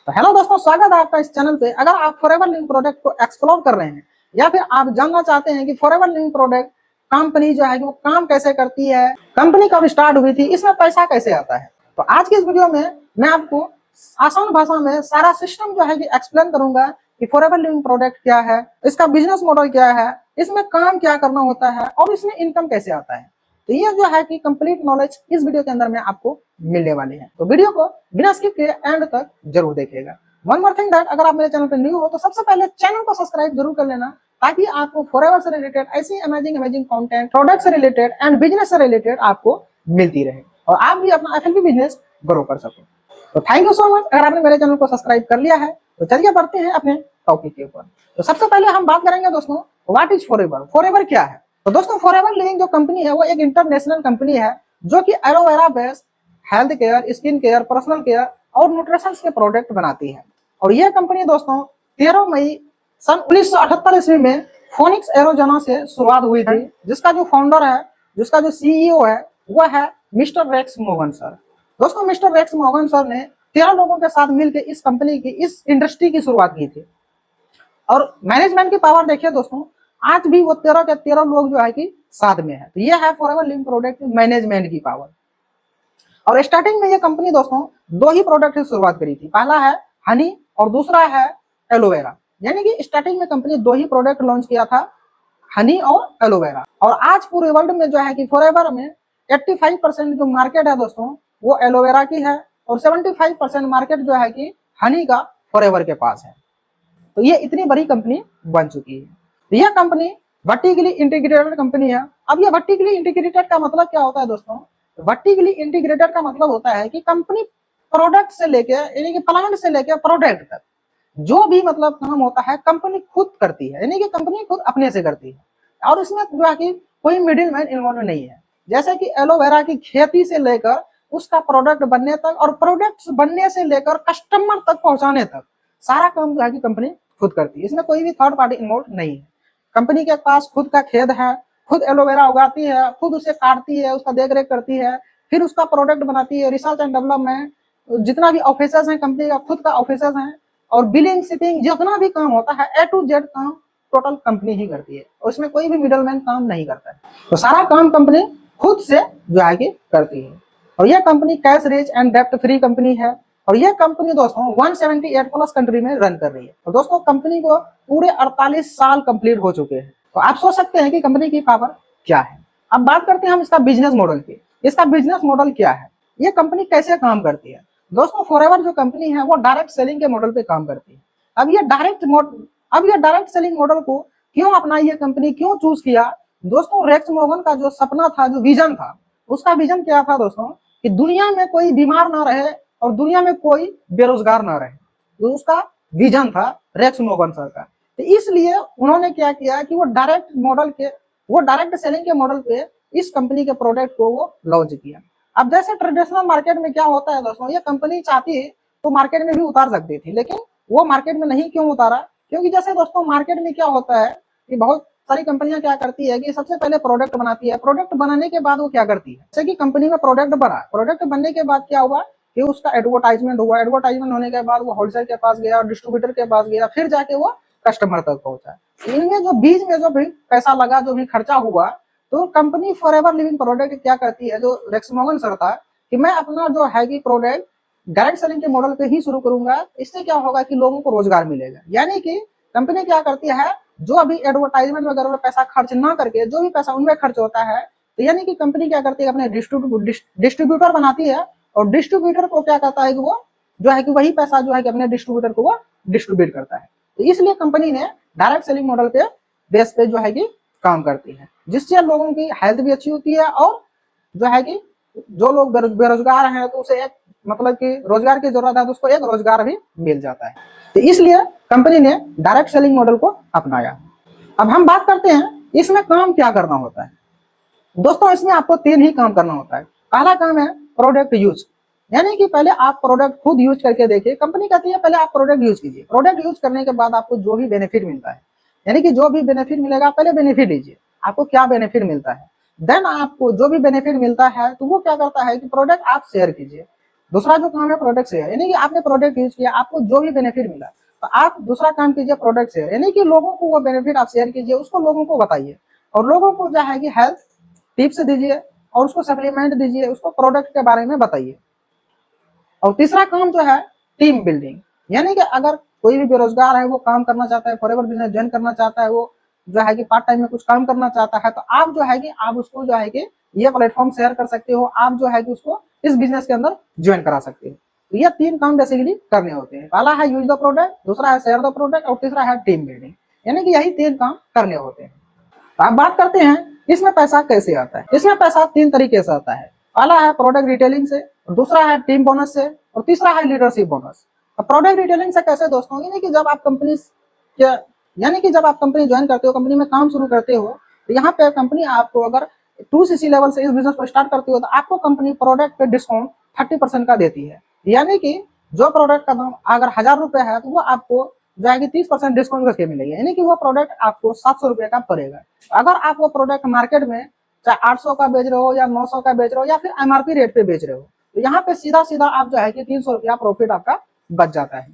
तो हेलो दोस्तों, स्वागत है आपका इस चैनल पे। अगर आप फॉरएवर लिविंग प्रोडक्ट को एक्सप्लोर कर रहे हैं या फिर आप जानना चाहते हैं कि फॉरएवर लिविंग प्रोडक्ट कंपनी जो है वो काम कैसे करती है, कंपनी कब स्टार्ट हुई थी, इसमें पैसा कैसे आता है, तो आज की इस वीडियो में मैं आपको आसान भाषा में सारा सिस्टम जो है कि एक्सप्लेन करूंगा कि फॉरएवर लिविंग प्रोडक्ट क्या है, इसका बिजनेस मॉडल क्या है, इसमें काम क्या करना होता है और इसमें इनकम कैसे आता है। तो ये जो है कि कंप्लीट नॉलेज इस वीडियो के अंदर में आपको मिलने वाली है। तो वीडियो को बिना स्किप किए एंड तक जरूर देखिएगा। वन मोर थिंग दैट, अगर आप मेरे चैनल पर न्यू हो तो सबसे पहले चैनल को सब्सक्राइब जरूर कर लेना, ताकि आपको फॉरएवर से रिलेटेड ऐसी अमेजिंग कंटेंट, प्रोडक्ट से रिलेटेड एंड बिजनेस से रिलेटेड आपको मिलती रहे और आप भी अपना एफएलपी बिजनेस ग्रो कर सको। तो थैंक यू सो मच। अगर आपने मेरे चैनल को सब्सक्राइब कर लिया है तो चलिए बढ़ते हैं अपने टॉपिक के ऊपर। तो सबसे पहले हम बात करेंगे दोस्तों, व्हाट इज फॉरएवर। फॉरएवर क्या है? तो दोस्तों, फॉरएवर लिविंग जो कंपनी है वो एक इंटरनेशनल कंपनी है जो कि aloe vera based health care, skin care, personal care और न्यूट्रिशन के प्रोडक्ट बनाती है। और यह कंपनी दोस्तों 13 मई सन 1978 ईस्वी में फोनिक्स एरोजना से शुरुआत हुई थी, जिसका जो फाउंडर है, जिसका जो सीईओ है वो है मिस्टर रेक्स मोगन सर। दोस्तों, मिस्टर रेक्स मोगन सर ने 13 लोगों के साथ मिलकर इस कंपनी की, इस इंडस्ट्री की शुरुआत की थी। और मैनेजमेंट की पावर देखिए दोस्तों, आज भी वो 13 के 13 लोग जो है कि साथ में है। तो ये है फॉरएवर लिविंग प्रोडक्ट मैनेजमेंट की पावर। और स्टार्टिंग में ये कंपनी दोस्तों दो ही प्रोडक्ट से शुरुआत करी थी, पहला है हनी और दूसरा है एलोवेरा। यानी कि स्टार्टिंग में कंपनी दो ही प्रोडक्ट लॉन्च किया था, हनी और एलोवेरा। और आज पूरे वर्ल्ड में जो है कि फॉरएवर में 85% जो मार्केट है दोस्तों वो एलोवेरा की है और 75% मार्केट जो है कि हनी का फॉरएवर के पास है। तो ये इतनी बड़ी कंपनी बन चुकी है। तो यह कंपनी वर्टिकली इंटीग्रेटेड कंपनी है। अब ये वर्टिकली इंटीग्रेटेड का मतलब क्या होता है दोस्तों? वर्टिकली इंटीग्रेटेड का मतलब होता है कि कंपनी प्रोडक्ट से लेके, यानी कि प्लांट से लेके प्रोडक्ट तक जो भी मतलब काम होता है कंपनी खुद करती है, यानी कि कंपनी खुद अपने से करती है। और इसमें जो है कि कोई मिडिल मैन इन्वॉल्व नहीं है। जैसे कि एलोवेरा की खेती से लेकर उसका प्रोडक्ट बनने तक और प्रोडक्ट बनने से लेकर कस्टमर तक पहुंचाने तक सारा काम जो है कि कंपनी खुद करती है। इसमें कोई भी थर्ड पार्टी इन्वॉल्व नहीं है। कंपनी के पास खुद का खेत है, खुद एलोवेरा उगाती है, खुद उसे काटती है, उसका देख रेख करती है, फिर उसका प्रोडक्ट बनाती है, रिसर्च एंड डेवलपमेंट, जितना भी ऑफिसर्स हैं कंपनी का खुद का ऑफिसर्स हैं, और बिलिंग शिपिंग जितना भी काम होता है A to Z काम टोटल कंपनी ही करती है। और उसमें कोई भी मिडलमैन काम नहीं करता है। तो सारा काम कंपनी खुद से जो है कि करती है। और यह कंपनी कैश रिच एंड डेप्ट फ्री कंपनी है। और यह कंपनी दोस्तों 178 प्लस कंट्री में रन कर रही है। और दोस्तों कंपनी को पूरे 48 साल कंप्लीट हो चुके हैं। तो आप सोच सकते हैं कि कंपनी की पावर क्या है। अब बात करते हैं हम इसका बिजनेस मॉडल की। इसका बिजनेस मॉडल क्या है, ये कंपनी कैसे काम करती है। दोस्तों, फॉरएवर जो कंपनी है वो डायरेक्ट सेलिंग के मॉडल पे काम करती है। अब ये डायरेक्ट सेलिंग मॉडल को क्यों अपनाई है कंपनी, क्यों चूज किया? दोस्तों, रेक्स मोगन का जो सपना था, जो विजन था, उसका विजन क्या था दोस्तों? कि दुनिया में कोई बीमार ना रहे और दुनिया में कोई बेरोजगार ना रहे। तो उसका विजन था रेक्स मोगन सर का। तो इसलिए उन्होंने क्या किया कि वो डायरेक्ट सेलिंग के मॉडल पे इस कंपनी के प्रोडक्ट को वो लॉन्च किया। अब जैसे ट्रेडिशनल मार्केट में क्या होता है दोस्तों, ये कंपनी चाहती तो मार्केट में भी उतार सकती थी, लेकिन वो मार्केट में नहीं क्यों उतारा? क्योंकि जैसे दोस्तों मार्केट में क्या होता है कि बहुत सारी कंपनियां क्या करती है कि सबसे पहले प्रोडक्ट बनाती है, प्रोडक्ट बनाने के बाद वो क्या करती है, जैसे कि कंपनी में प्रोडक्ट बना, प्रोडक्ट बनने के बाद क्या हुआ कि उसका एडवर्टाइजमेंट हुआ, एडवर्टाइजमेंट होने के बाद वो होलसेल के पास गया, डिस्ट्रीब्यूटर के पास गया, फिर जाके वो कस्टमर तक पहुंचा। इनमें जो बीच में जो भी पैसा लगा, जो भी खर्चा हुआ, तो कंपनी फॉरएवर लिविंग प्रोडक्ट क्या करती है, जो रेक्स मोगन सर था, कि मैं अपना जो है कि प्रोडक्ट डायरेक्ट सेलिंग के मॉडल पे ही शुरू करूंगा। इससे क्या होगा कि लोगों को रोजगार मिलेगा। यानी कि कंपनी क्या करती है, जो अभी एडवर्टाइजमेंट वगैरह में पैसा खर्च ना करके जो भी पैसा उनमें खर्च होता है, तो यानी कि कंपनी क्या करती है, अपने डिस्ट्रीब्यूटर बनाती है और डिस्ट्रीब्यूटर को क्या करता है कि वो जो है कि वही पैसा जो है कि अपने डिस्ट्रीब्यूटर को वो डिस्ट्रीब्यूट करता है। तो इसलिए कंपनी ने डायरेक्ट सेलिंग मॉडल पे बेस पे जो है कि काम करती है, जिससे लोगों की हेल्थ भी अच्छी होती है और जो है कि जो लोग बेरोजगार हैं तो उसे एक मतलब कि रोजगार की जरूरत है तो उसको एक रोजगार भी मिल जाता है। तो इसलिए कंपनी ने डायरेक्ट सेलिंग मॉडल को अपनाया। अब हम बात करते हैं इसमें काम क्या करना होता है। दोस्तों, इसमें आपको 3 ही काम करना होता है। पहला काम है प्रोडक्ट यूज, यानी कि पहले आप प्रोडक्ट खुद यूज करके देखिए। कंपनी कहती है पहले आप प्रोडक्ट यूज कीजिए, प्रोडक्ट यूज करने के बाद आपको जो भी बेनिफिट मिलता है, यानी कि जो भी बेनिफिट मिलेगा पहले बेनिफिट लीजिए, आपको क्या बेनिफिट मिलता है। देन आपको जो भी बेनिफिट मिलता है तो वो क्या करता है कि प्रोडक्ट आप शेयर कीजिए। दूसरा जो काम है प्रोडक्ट शेयर, यानी कि आपने प्रोडक्ट यूज किया, आपको जो भी बेनिफिट मिला तो आप दूसरा काम कीजिए प्रोडक्ट शेयर, यानी कि लोगों को वो बेनिफिट आप शेयर कीजिए, उसको लोगों को बताइए और लोगों को जो है कि हेल्थ टिप्स दीजिए और उसको सप्लीमेंट दीजिए, उसको प्रोडक्ट के बारे में बताइए। और तीसरा काम जो है टीम बिल्डिंग, यानी कि अगर कोई भी बेरोजगार है वो काम करना चाहता है, फॉरएवर बिजनेस ज्वाइन करना चाहता है, वो जो है कि पार्ट टाइम में कुछ काम करना चाहता है, तो आप जो है कि आप उसको जो है कि ये प्लेटफॉर्म शेयर कर सकते हो, आप जो है कि उसको इस बिजनेस के अंदर ज्वाइन करा सकते हो। तो ये 3 काम बेसिकली करने होते हैं। पहला है यूज द प्रोडक्ट, दूसरा है शेयर द प्रोडक्ट और तीसरा है टीम बिल्डिंग, यानी कि यही 3 काम करने होते हैं। तो आप बात करते हैं इसमें पैसा कैसे आता है। इसमें पैसा 3 तरीके से आता है। पहला है प्रोडक्ट रिटेलिंग से, दूसरा है टीम बोनस से और तीसरा है लीडरशिप बोनस। प्रोडक्ट रिटेलिंग से कैसे दोस्तों, यानी कि जब आप कंपनी यानी कि जब आप कंपनी ज्वाइन करते हो, कंपनी में काम शुरू करते हो, तो यहाँ पे कंपनी आपको अगर 2cc लेवल से इस बिजनेस को स्टार्ट करते हो तो आपको कंपनी प्रोडक्ट पे डिस्काउंट 30% का देती है। यानी कि जो प्रोडक्ट का दाम अगर 1000 रुपए है तो वो आपको जो है कि 30% डिस्काउंट करके मिलेगा, यानी कि वो प्रोडक्ट आपको 700 रुपए का पड़ेगा। अगर आप वो प्रोडक्ट मार्केट में चाहे 800 का बेच रहे हो या 900 का बेच रहे हो या फिर एमआरपी रेट पे बेच रहे हो, तो यहाँ पे सीधा सीधा आप जो है कि 300 रुपया प्रॉफिट आपका बच जाता है।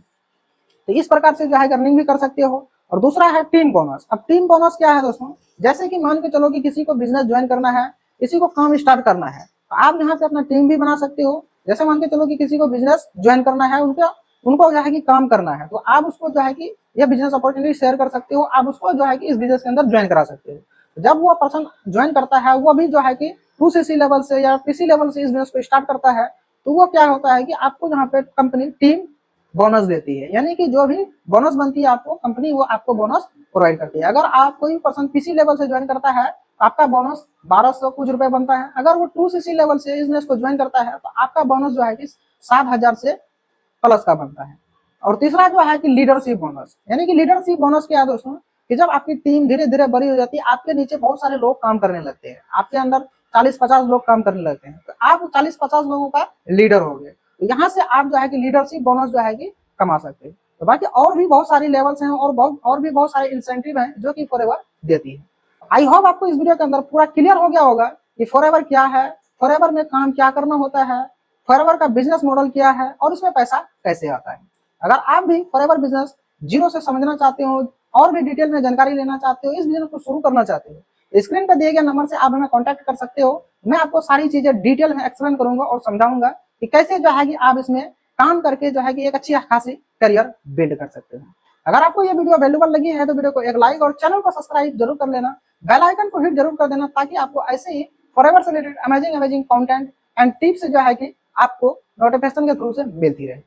तो इस प्रकार से जो है अर्निंग भी कर सकते हो। और दूसरा है टीम बोनस। अब टीम बोनस क्या है दोस्तों, जैसे कि मान के चलो कि किसी को बिजनेस ज्वाइन करना है, किसी को काम स्टार्ट करना है, तो आप यहाँ पे अपना टीम भी बना सकते हो। जैसे मान के चलो कि किसी को बिजनेस ज्वाइन करना है, उनको जो है कि काम करना है, तो आप उसको जो है कि ये बिजनेस अपॉर्चुनिटी शेयर कर सकते हो, आप उसको जो है कि इस बिजनेस के अंदर ज्वाइन करा सकते हो। जब वो पर्सन ज्वाइन करता है, वो भी जो है कि 2cc लेवल से या PC लेवल से इस बिजनेस को स्टार्ट करता है, तो वो क्या होता है कि आपको यहाँ पे कंपनी टीम बोनस देती है, यानी कि जो भी बोनस बनती है आपको कंपनी, वो आपको बोनस प्रोवाइड करती है। अगर आप कोई पर्सन PC लेवल से ज्वाइन करता है तो आपका बोनस 1200 कुछ रुपए बनता है। अगर वो 2cc लेवल से इस बिजनेस को ज्वाइन करता है तो आपका बोनस जो है कि 7000 से प्लस का बनता है। और तीसरा जो है कि लीडरशिप बोनस, यानी कि लीडरशिप बोनस क्या है दोस्तों, कि जब आपकी टीम धीरे धीरे बड़ी हो जाती है, आपके नीचे बहुत सारे लोग काम करने लगते हैं, आपके अंदर 40-50 लोग काम करने लगते हैं, तो आप 40-50 लोगों का लीडर हो गए, तो यहाँ से आप जो है कि लीडरशिप बोनस जो है कि कमा सकते हैं। तो बाकी और भी बहुत सारी लेवल्स हैं और भी बहुत सारे इंसेंटिव हैं जो कि फॉरएवर देती है। आई होप आपको इस वीडियो के अंदर पूरा क्लियर हो गया होगा कि फॉरएवर क्या है, फॉरएवर में काम क्या करना होता है, फॉरएवर का बिजनेस मॉडल क्या है और उसमें पैसा कैसे आता है। अगर आप भी फॉरएवर बिजनेस जीरो से समझना चाहते हो और भी डिटेल में जानकारी लेना चाहते हो, इस बिजनेस को शुरू करना चाहते हो, स्क्रीन पर दिए गए नंबर से आप हमें कॉन्टैक्ट कर सकते हो। मैं आपको सारी चीजें डिटेल में एक्सप्लेन करूंगा और समझाऊंगा कि कैसे जो है कि आप इसमें काम करके जो है कि एक अच्छी खासी करियर बिल्ड कर सकते हो। अगर आपको ये वीडियो वैल्यूबल लगी है तो वीडियो को एक लाइक और चैनल को सब्सक्राइब जरूर कर लेना, बेल आइकन को हिट जरूर कर देना, ताकि आपको ऐसे ही फॉरएवर से related amazing content and tips जो है कि आपको नोटिफिकेशन के थ्रू से मिलती रहे।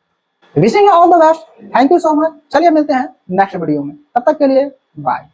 Wishing you all the best, thank you so much. चलिए मिलते हैं नेक्स्ट वीडियो में, तब तक के लिए बाय।